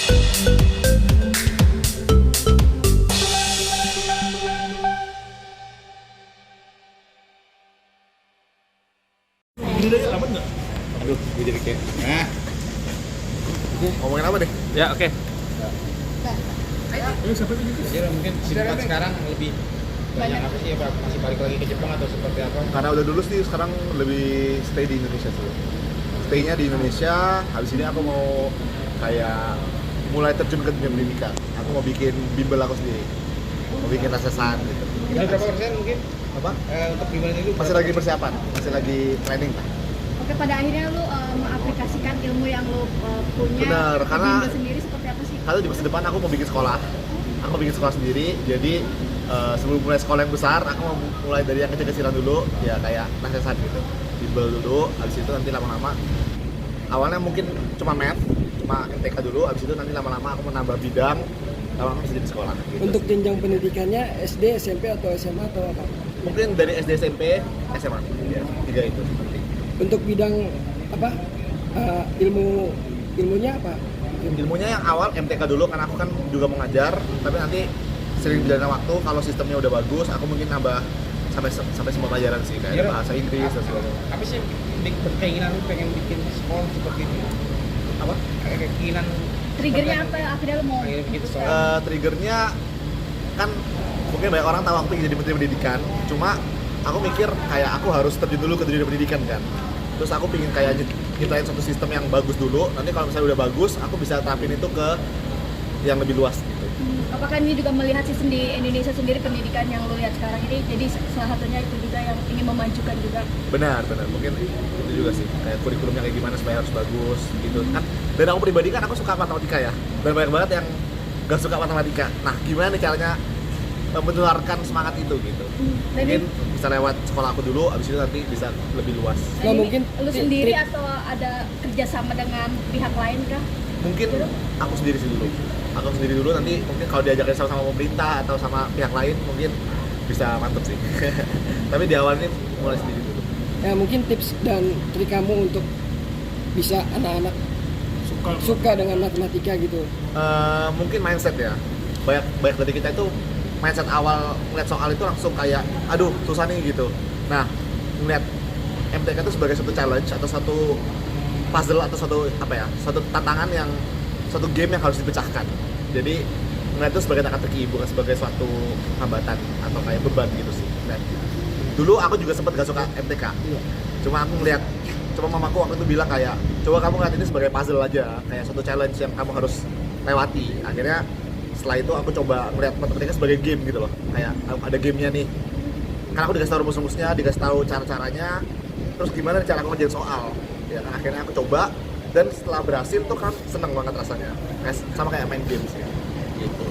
Ini dari aman nggak? Aduh, gue jadi kayak. Nah, ngomongin apa deh? Ya, oke. Ayo siapa ini? Kira mungkin simpan sekarang lebih banyak apa sih? Apa masih balik lagi ke Jepang atau seperti apa? Karena udah lulus nih, sekarang lebih stay di Indonesia dulu. Stay-nya di Indonesia. Habis ini aku mau kayak mulai terjun ke dunia pendidikan. Aku mau bikin bimbel aku sendiri. Mau bikin rasesan gitu. Udah berapa persen mungkin? Apa? Untuk bimbel itu Masih lagi persiapan, masih lagi planning lah. Oke, pada akhirnya lu mengaplikasikan ilmu yang lu punya. Bener, ke karena- bimbel sendiri seperti apa sih? Kalau di masa depan aku mau bikin sekolah. Aku mau bikin sekolah sendiri. Jadi sebelum mulai sekolah yang besar, aku mau mulai dari yang kecil-kecilan dulu, ya kayak rasesan gitu. Bimbel dulu, habis itu nanti lama-lama awalnya mungkin cuma math, cuma MTK dulu, habis itu nanti lama-lama aku menambah bidang, lama-lama bisa jadi sekolah gitu. Untuk jenjang pendidikannya SD, SMP atau SMA atau apa? Mungkin dari SD, SMP, SMA, ya, tiga itu penting. Untuk bidang apa? Ilmunya apa? Ilmunya yang awal MTK dulu, karena aku kan juga mau ngajar, tapi nanti sering berjalan waktu, kalau sistemnya udah bagus, aku mungkin nambah sampai semua pelajaran sih, kayak Iya. bahasa Inggris dan segala. apa sih keinginan lu pengen bikin sekolah seperti ini? Apa? Kayak keinginan Triggernya apa? Akhirnya lu mau pengen bikin sekolah. Triggernya kan mungkin banyak orang tahu aku pengen jadi menteri pendidikan, cuma aku mikir kayak aku harus terjun dulu ke dunia pendidikan kan. Terus aku pengen kayak nyiptain satu sistem yang bagus dulu, nanti kalau misalnya udah bagus, aku bisa terapin itu ke yang lebih luas gitu. Apakah ini juga melihat sistem di Indonesia sendiri pendidikan yang lu lihat sekarang ini, jadi salah satunya itu juga yang ingin memajukan juga. Benar, mungkin itu juga sih, kayak kurikulumnya kayak gimana supaya harus bagus gitu kan. Dan aku pribadi kan aku suka matematika ya, dan banyak banget yang gak suka matematika. Nah, gimana nih caranya menularkan semangat itu gitu. Mungkin bisa lewat sekolah aku dulu, abis itu nanti bisa lebih luas. Nah, Ini mungkin lu sendiri atau ada kerjasama dengan pihak lain kah? Mungkin aku sendiri sih dulu. Aku sendiri dulu, nanti mungkin kalau diajakin sama pemerintah atau sama pihak lain mungkin bisa mantep sih. Tapi di awal ini mulai sendiri dulu. ya mungkin tips dan trik kamu untuk bisa anak-anak suka dengan matematika gitu. Mungkin mindset ya. Banyak dari kita itu mindset awal ngeliat soal itu langsung kayak aduh susah nih gitu. Nah, ngeliat MTK itu sebagai satu challenge atau satu puzzle atau satu tantangan yang satu game yang harus dipecahkan. Jadi ngeliat itu sebagai teka-teki, bukan sebagai suatu hambatan atau kayak beban gitu sih. Dan dulu aku juga sempat gak suka MTK. Cuma aku ngeliat, mamaku waktu itu bilang kayak coba kamu ngeliat ini sebagai puzzle aja, kayak satu challenge yang kamu harus lewati. Akhirnya setelah itu aku coba ngeliat matematika sebagai game gitu loh, kayak ada gamenya nih, karena aku dikasih tahu rumus-rumusnya, dikasih tahu cara-caranya, terus gimana cara aku ngerjain soal ya kan. Akhirnya aku coba, dan setelah berhasil tuh kan seneng banget rasanya, sama kayak main game sih gitu.